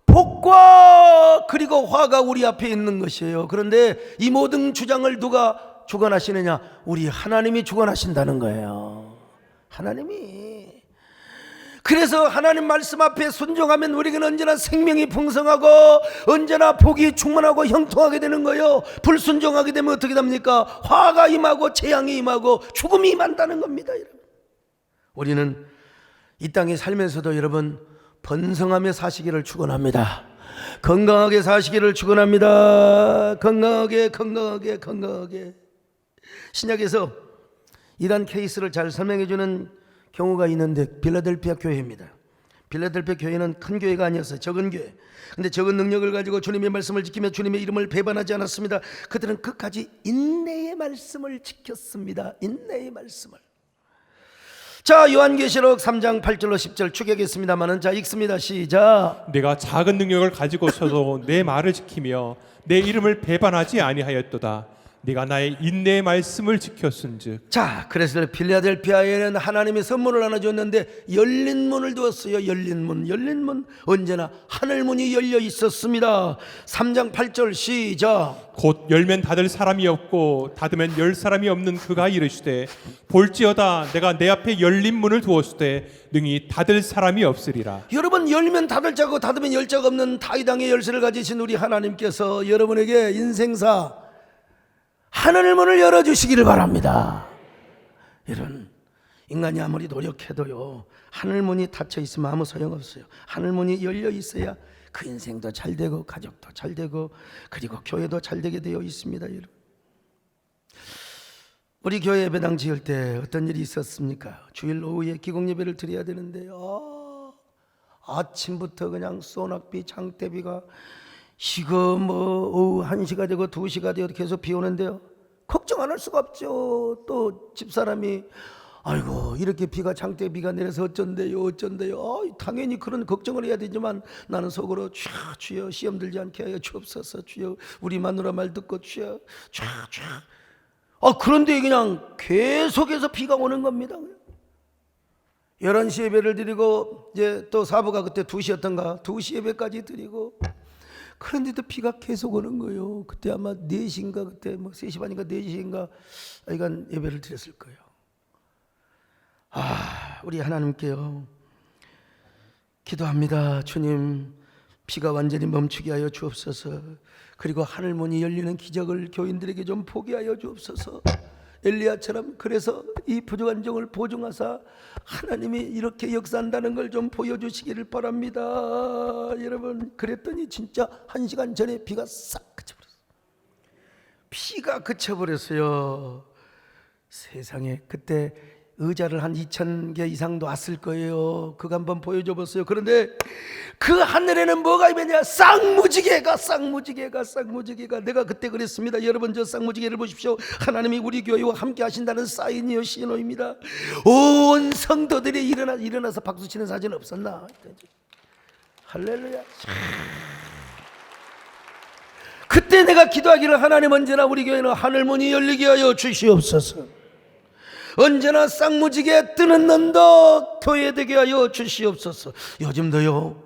복과 그리고 화가 우리 앞에 있는 것이에요. 그런데 이 모든 주장을 누가 주관하시느냐? 우리 하나님이 주관하신다는 거예요. 하나님이. 그래서 하나님 말씀 앞에 순종하면 우리에게는 언제나 생명이 풍성하고 언제나 복이 충만하고 형통하게 되는 거예요. 불순종하게 되면 어떻게 됩니까? 화가 임하고 재앙이 임하고 죽음이 임한다는 겁니다. 여러분. 우리는 이 땅에 살면서도 여러분 번성하며 사시기를 축원합니다. 건강하게 사시기를 축원합니다. 건강하게. 신약에서 이런 케이스를 잘 설명해 주는 경우가 있는데 빌라델피아 교회입니다. 빌라델피아 교회는 큰 교회가 아니었어요. 적은 교회. 근데 적은 능력을 가지고 주님의 말씀을 지키며 주님의 이름을 배반하지 않았습니다. 그들은 끝까지 인내의 말씀을 지켰습니다. 인내의 말씀을. 자, 요한계시록 3장 8절로 10절 추격했습니다만은 자 읽습니다. 시작. 내가 작은 능력을 가지고서도 내 말을 지키며 내 이름을 배반하지 아니하였도다. 네가 나의 인내의 말씀을 지켰은즉. 자, 그래서 필라델피아에는 하나님의 선물을 하나 줬는데 열린 문을 두었어요. 열린 문. 언제나 하늘 문이 열려 있었습니다. 3장 8절 시작. 곧 열면 닫을 사람이 없고 닫으면 열 사람이 없는 그가 이르시되 볼지어다 내가 내 앞에 열린 문을 두었을 때 능히 닫을 사람이 없으리라. 여러분 열면 닫을 자고 닫으면 열 자가 없는 다윗왕의 열쇠를 가지신 우리 하나님께서 여러분에게 인생사 하늘 문을 열어주시기를 바랍니다. 여러분 인간이 아무리 노력해도요 하늘 문이 닫혀 있으면 아무 소용없어요. 하늘 문이 열려 있어야 그 인생도 잘 되고 가족도 잘 되고 그리고 교회도 잘 되게 되어 있습니다. 여러분 우리 교회 예배당 지을 때 어떤 일이 있었습니까? 주일 오후에 기공 예배를 드려야 되는데 아침부터 그냥 소낙비 장대비가 지금 오후 1시가 되고 2시가 되어도 계속 비 오는데요 걱정 안 할 수가 없죠. 또 집사람이 아이고 이렇게 비가 장대비가 내려서 어쩐대요 당연히 그런 걱정을 해야 되지만 나는 속으로 주여 시험 들지 않게 하여 주옵소서. 주여 우리 마누라 말 듣고 주여 그런데 그냥 계속해서 비가 오는 겁니다. 11시 예배를 드리고 이제 또 사부가 그때 2시였던가 2시 예배까지 드리고 그런데도 비가 계속 오는 거예요. 그때 아마 4시인가 그때 3시 반인가 4시인가 이간 예배를 드렸을 거예요. 우리 하나님께요 기도합니다. 주님 비가 완전히 멈추게 하여 주옵소서. 그리고 하늘문이 열리는 기적을 교인들에게 좀 보게 하여 주옵소서. 엘리야처럼 그래서 이 부족한 종을 보증하사 하나님이 이렇게 역사한다는 걸 좀 보여주시기를 바랍니다. 여러분 그랬더니 진짜 1시간 전에 비가 싹 그쳐버렸어요. 비가 그쳐버렸어요. 세상에 그때 의자를 한 2,000개 이상도 왔을 거예요. 그거 한번 보여줘 보세요. 그런데 그 하늘에는 뭐가 있느냐? 쌍무지개가 내가 그때 그랬습니다. 여러분, 저 쌍무지개를 보십시오. 하나님이 우리 교회와 함께 하신다는 사인이요, 신호입니다. 온 성도들이 일어나서 박수 치는 사진 없었나? 할렐루야. 그때 내가 기도하기를, 하나님, 언제나 우리 교회는 하늘문이 열리게 하여 주시옵소서. 언제나 쌍무지개 뜨는 언덕 교회 되게 하여 주시옵소서. 요즘도요,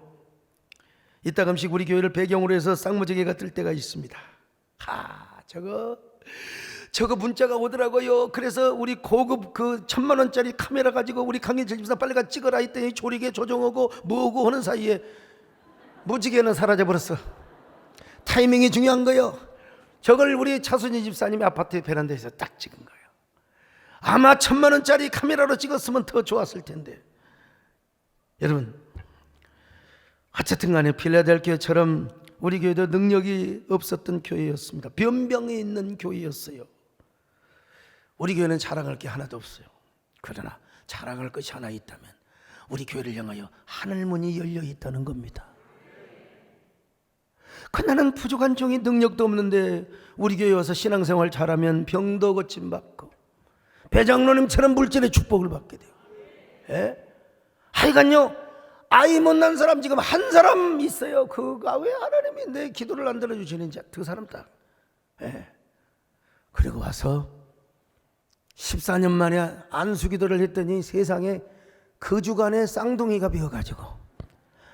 이따금씩 우리 교회를 배경으로 해서 쌍무지개가 뜰 때가 있습니다. 저거 문자가 오더라고요. 그래서 우리 고급 그 1,000만 원짜리 카메라 가지고 우리 강인철 집사 빨리 가 찍어라 했더니 조리개 조정하고 뭐고 하는 사이에 무지개는 사라져버렸어. 타이밍이 중요한 거요. 저걸 우리 차순희 집사님이 아파트 베란다에서 딱 찍은 거예요. 아마 1,000만 원짜리 카메라로 찍었으면 더 좋았을 텐데. 여러분, 어쨌든 간에 필라델피아처럼 우리 교회도 능력이 없었던 교회였습니다. 변병이 있는 교회였어요. 우리 교회는 자랑할 게 하나도 없어요. 그러나 자랑할 것이 하나 있다면 우리 교회를 향하여 하늘문이 열려 있다는 겁니다. 나는 부족한 종이, 능력도 없는데 우리 교회 와서 신앙생활 잘하면 병도 고침받고 배장로님처럼 물질의 축복을 받게 돼요. 예? 하여간요, 아이 못난 사람 지금 한 사람 있어요. 그가 왜 하나님이 내 기도를 안 들어주시는지, 그 사람 딱. 예. 그리고 와서 14년 만에 안수기도를 했더니 세상에 그 주간에 쌍둥이가 비어가지고,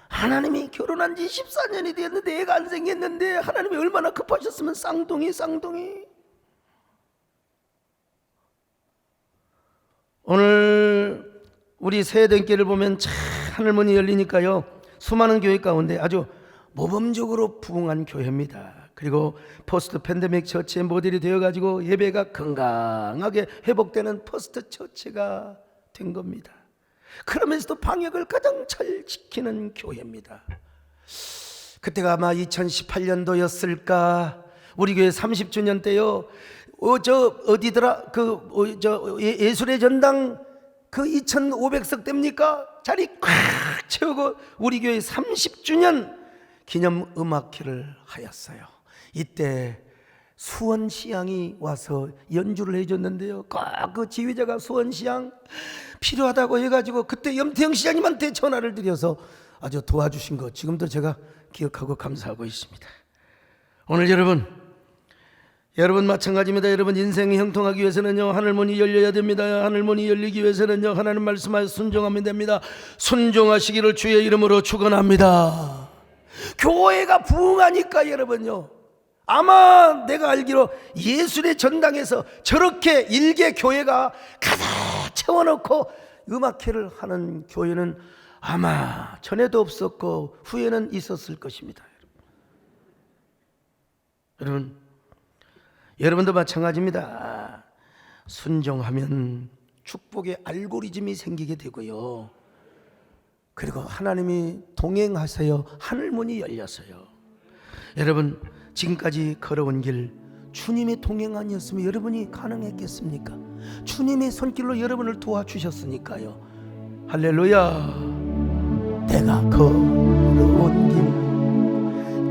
하나님이 결혼한 지 14년이 되었는데 애가 안 생겼는데 하나님이 얼마나 급하셨으면 쌍둥이. 오늘 우리 새해등길을 보면 참 하늘문이 열리니까요, 수많은 교회 가운데 아주 모범적으로 부흥한 교회입니다. 그리고 포스트 팬데믹 처치의 모델이 되어가지고 예배가 건강하게 회복되는 포스트 처치가 된 겁니다. 그러면서도 방역을 가장 잘 지키는 교회입니다. 그때가 아마 2018년도였을까? 우리 교회 30주년 때요. 예술의 전당 그 2,500석 됩니까? 자리 꽉 채우고 우리 교회 30주년 기념 음악회를 하였어요. 이때 수원시향이 와서 연주를 해줬는데요, 꼭 그 지휘자가 수원시향 필요하다고 해가지고 그때 염태영 시장님한테 전화를 드려서 아주 도와주신 거 지금도 제가 기억하고 감사하고 있습니다. 오늘 여러분 마찬가지입니다. 여러분 인생이 형통하기 위해서는요, 하늘문이 열려야 됩니다. 하늘문이 열리기 위해서는요, 하나님 말씀하여 순종하면 됩니다. 순종하시기를 주의 이름으로 축원합니다. 교회가 부흥하니까 여러분요, 아마 내가 알기로 예술의 전당에서 저렇게 일개 교회가 가득 채워놓고 음악회를 하는 교회는 아마 전에도 없었고 후에는 있었을 것입니다. 여러분도 마찬가지입니다. 순종하면 축복의 알고리즘이 생기게 되고요, 그리고 하나님이 동행하세요. 하늘문이 열렸어요. 여러분, 지금까지 걸어온 길 주님의 동행 아니었으면 여러분이 가능했겠습니까? 주님의 손길로 여러분을 도와주셨으니까요. 할렐루야. 내가 걸어온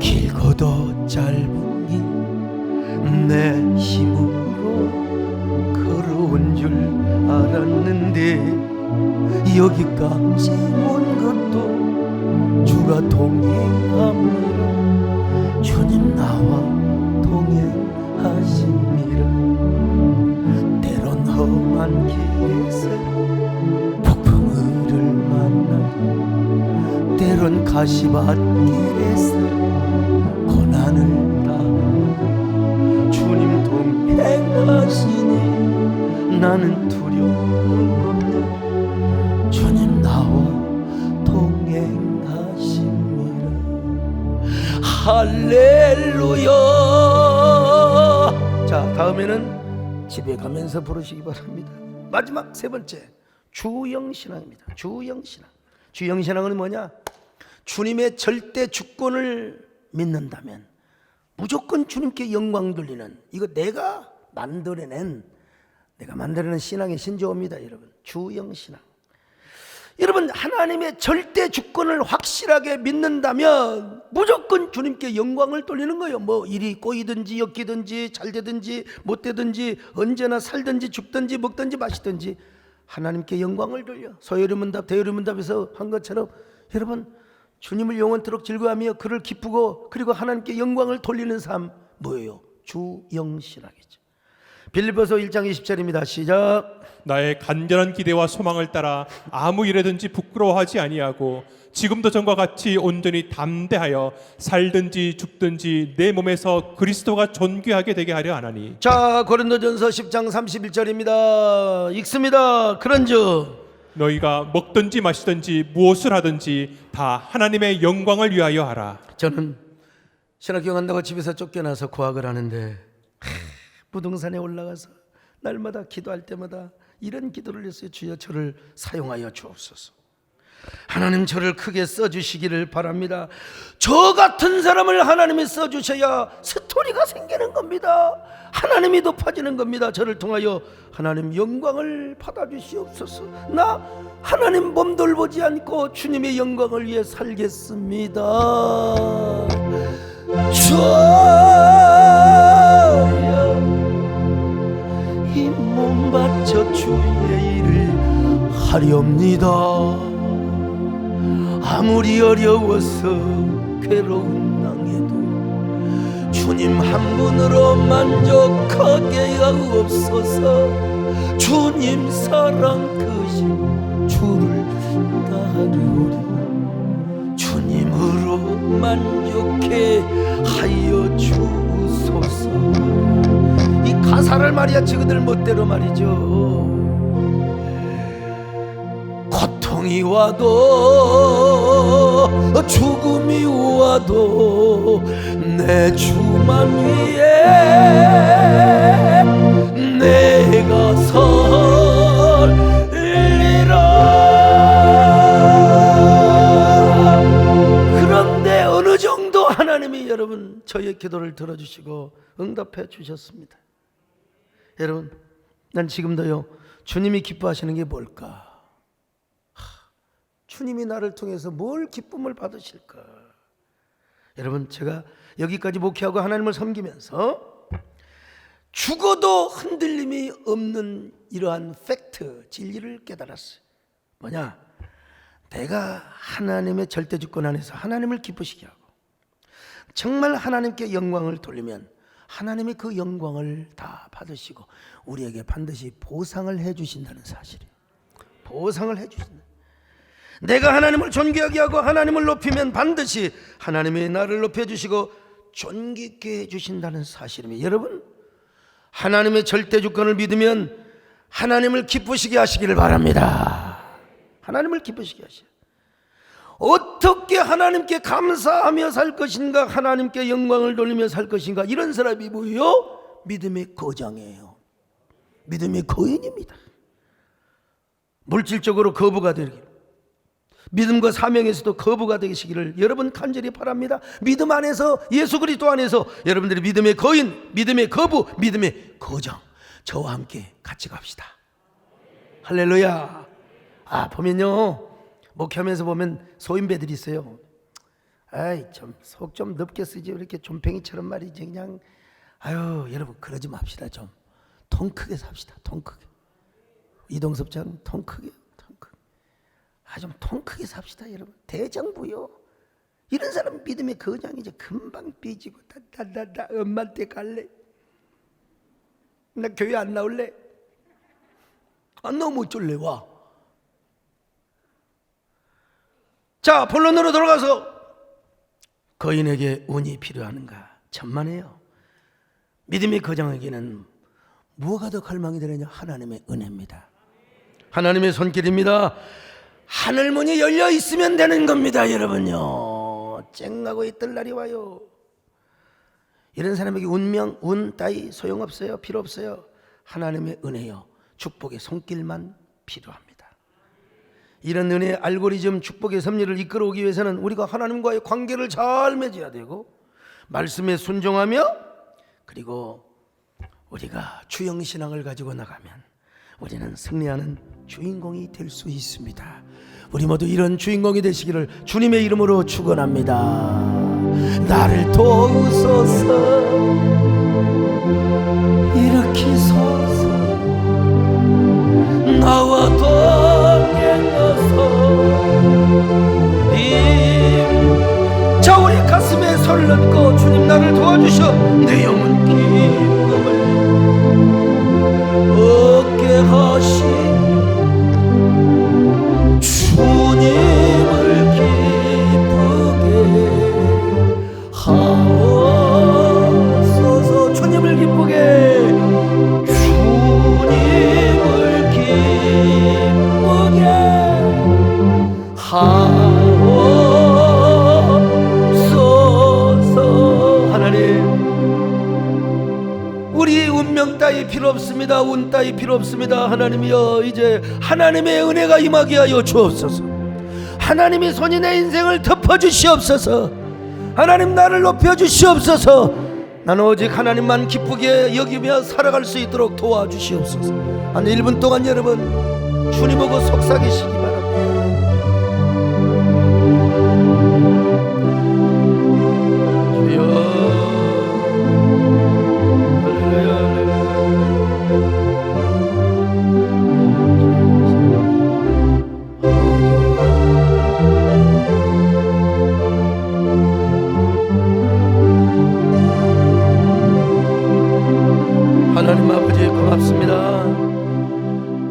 길, 길고도 짧은 길, 내 힘으로 걸어온 줄 알았는데 여기까지 온 것도 주가 동행함이라. 주님 나와 동행하심이라. 때론 험한 길에서 폭풍우를 만나고, 때론 가시밭길에서 고난을 당하고, 주님 동행하시니 나는 두려움 없네. 주님 나와 동행하심이라. 할렐루야. 자, 다음에는 집에 가면서 부르시기 바랍니다. 마지막 세 번째, 주영신앙입니다. 주영신앙은 뭐냐? 주님의 절대 주권을 믿는다면 무조건 주님께 영광 돌리는, 이거 내가 만들어낸 신앙의 신조어입니다. 여러분, 주영신앙. 여러분, 하나님의 절대 주권을 확실하게 믿는다면 무조건 주님께 영광을 돌리는 거예요. 뭐 일이 꼬이든지 엮이든지 잘 되든지 못 되든지 언제나 살든지 죽든지 먹든지 마시든지 하나님께 영광을 돌려. 소요리문답 대요리문답에서 한 것처럼 여러분, 주님을 영원토록 즐거워하며 그를 기쁘고 그리고 하나님께 영광을 돌리는 삶 뭐예요? 주영신앙이죠. 빌립보서 1장 20절입니다. 시작. 나의 간절한 기대와 소망을 따라 아무 일에든지 부끄러워하지 아니하고 지금도 전과 같이 온전히 담대하여 살든지 죽든지 내 몸에서 그리스도가 존귀하게 되게 하려 하나니. 자, 고린도전서 10장 31절입니다. 읽습니다. 그런즉 너희가 먹든지 마시든지 무엇을 하든지 다 하나님의 영광을 위하여 하라. 저는 신학교 간다고 집에서 쫓겨나서 구학을 하는데 부동산에 올라가서 날마다 기도할 때마다 이런 기도를 했어요. 주여, 저를 사용하여 주옵소서. 하나님, 저를 크게 써주시기를 바랍니다. 저 같은 사람을 하나님이 써주셔야 스토리가 생기는 겁니다. 하나님이 높아지는 겁니다. 저를 통하여 하나님 영광을 받아주시옵소서. 나 하나님 몸 돌보지 않고 주님의 영광을 위해 살겠습니다. 주여, 이 몸 바쳐 주의 일을 하렵니다. 아무리 어려워서 괴로운 낭에도 주님 한 분으로 만족하게 하옵소서. 주님 사랑 크신 주를 따르오리. 주님으로 만족해 하여 주소서. 이 가사를 말이야 지그들 멋대로 말이죠. 고통이 와도 죽음이 와도 내 주만 위에 내가 설리라. 그런데 어느 정도 하나님이 여러분 저의 기도를 들어주시고 응답해 주셨습니다. 여러분, 난 지금도요, 주님이 기뻐하시는 게 뭘까? 주님이 나를 통해서 뭘 기쁨을 받으실까? 여러분, 제가 여기까지 목회하고 하나님을 섬기면서 죽어도 흔들림이 없는 이러한 팩트, 진리를 깨달았어요. 뭐냐? 내가 하나님의 절대 주권 안에서 하나님을 기쁘시게 하고 정말 하나님께 영광을 돌리면 하나님이 그 영광을 다 받으시고 우리에게 반드시 보상을 해주신다는 사실이에요. 보상을 해주신다. 내가 하나님을 존귀하게 하고 하나님을 높이면 반드시 하나님이 나를 높여주시고 존귀케 해주신다는 사실입니다. 여러분, 하나님의 절대 주권을 믿으면 하나님을 기쁘시게 하시기를 바랍니다. 하나님을 기쁘시게 하시오. 어떻게 하나님께 감사하며 살 것인가, 하나님께 영광을 돌리며 살 것인가, 이런 사람이 뭐예요? 믿음의 거장이에요. 믿음의 거인입니다. 물질적으로 거부가 되기를, 믿음과 사명에서도 거부가 되시기를 여러분 간절히 바랍니다. 믿음 안에서, 예수 그리스도 안에서 여러분들이 믿음의 거인, 믿음의 거부, 믿음의 거장, 저와 함께 같이 갑시다. 할렐루야. 보면요, 목회하면서 보면 소인배들이 있어요. 아이, 좀 속 좀 넓게 쓰지, 이렇게 좀팽이처럼 말이지. 그냥 여러분 그러지 맙시다. 좀 통 크게 삽시다. 통 크게. 이동섭 장 통 크게, 통 크게. 좀 통 크게 삽시다, 여러분. 대정부요. 이런 사람 믿음의 거장이죠. 금방 삐지고 나 엄마한테 갈래. 나 교회 안 나올래. 안 나오면 어쩔래. 와. 자, 본론으로 돌아가서 거인에게 운이 필요한가? 천만에요. 믿음의 거장에게는 무엇가 더 갈망이 되느냐? 하나님의 은혜입니다. 하나님의 손길입니다. 하늘문이 열려 있으면 되는 겁니다, 여러분요. 쨍하고 있던 날이 와요. 이런 사람에게 운명, 운 따위 소용없어요. 필요 없어요. 하나님의 은혜요, 축복의 손길만 필요합니다. 이런 은혜의 알고리즘, 축복의 섭리를 이끌어오기 위해서는 우리가 하나님과의 관계를 잘 맺어야 되고, 말씀에 순종하며, 그리고 우리가 주영신앙을 가지고 나가면 우리는 승리하는 주인공이 될 수 있습니다. 우리 모두 이런 주인공이 되시기를 주님의 이름으로 축원합니다. 나를 도우소서, 일으키소서, 나와 동행하소서. 자, 우리 가슴에 손을 얹고 주님 나를 도와주셔 내 영혼 기쁨을 얻게 하시 주님을 기쁘게 하옵소서. 주님을 기쁘게, 주님을 기쁘게 하옵소서. 하나님, 우리 운명 따위 필요 없습니다. 운 따위 필요 없습니다. 하나님이여, 이제 하나님의 은혜가 임하게 하여 주옵소서. 하나님이 손이 내 인생을 덮어주시옵소서. 하나님, 나를 높여주시옵소서. 나는 오직 하나님만 기쁘게 여기며 살아갈 수 있도록 도와주시옵소서. 한 1분 동안 여러분 주님 보고 속삭이시기 바랍니다. 주여, 할렐루야, 하나님 아버지 고맙습니다.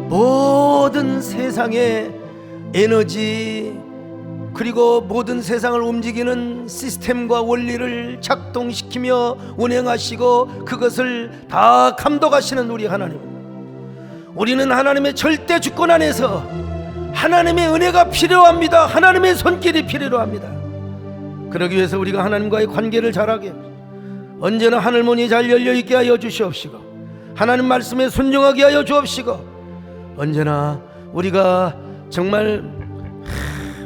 모든 세상의 에너지 그리고 모든 세상을 움직이는 시스템과 원리를 작동시키며 운행하시고 그것을 다 감독하시는 우리 하나님, 우리는 하나님의 절대 주권 안에서 하나님의 은혜가 필요합니다. 하나님의 손길이 필요합니다. 그러기 위해서 우리가 하나님과의 관계를 잘하게, 언제나 하늘문이 잘 열려있게 하여 주시옵시고, 하나님 말씀에 순종하게 하여 주옵시고, 언제나 우리가 정말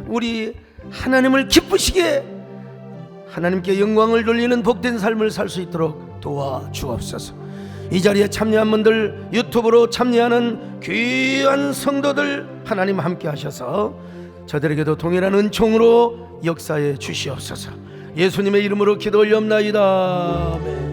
우리 하나님을 기쁘시게 하나님께 영광을 돌리는 복된 삶을 살 수 있도록 도와주옵소서. 이 자리에 참여한 분들, 유튜브로 참여하는 귀한 성도들 하나님 함께 하셔서 저들에게도 동일한 은총으로 역사해 주시옵소서. 예수님의 이름으로 기도 올리옵나이다. 아멘.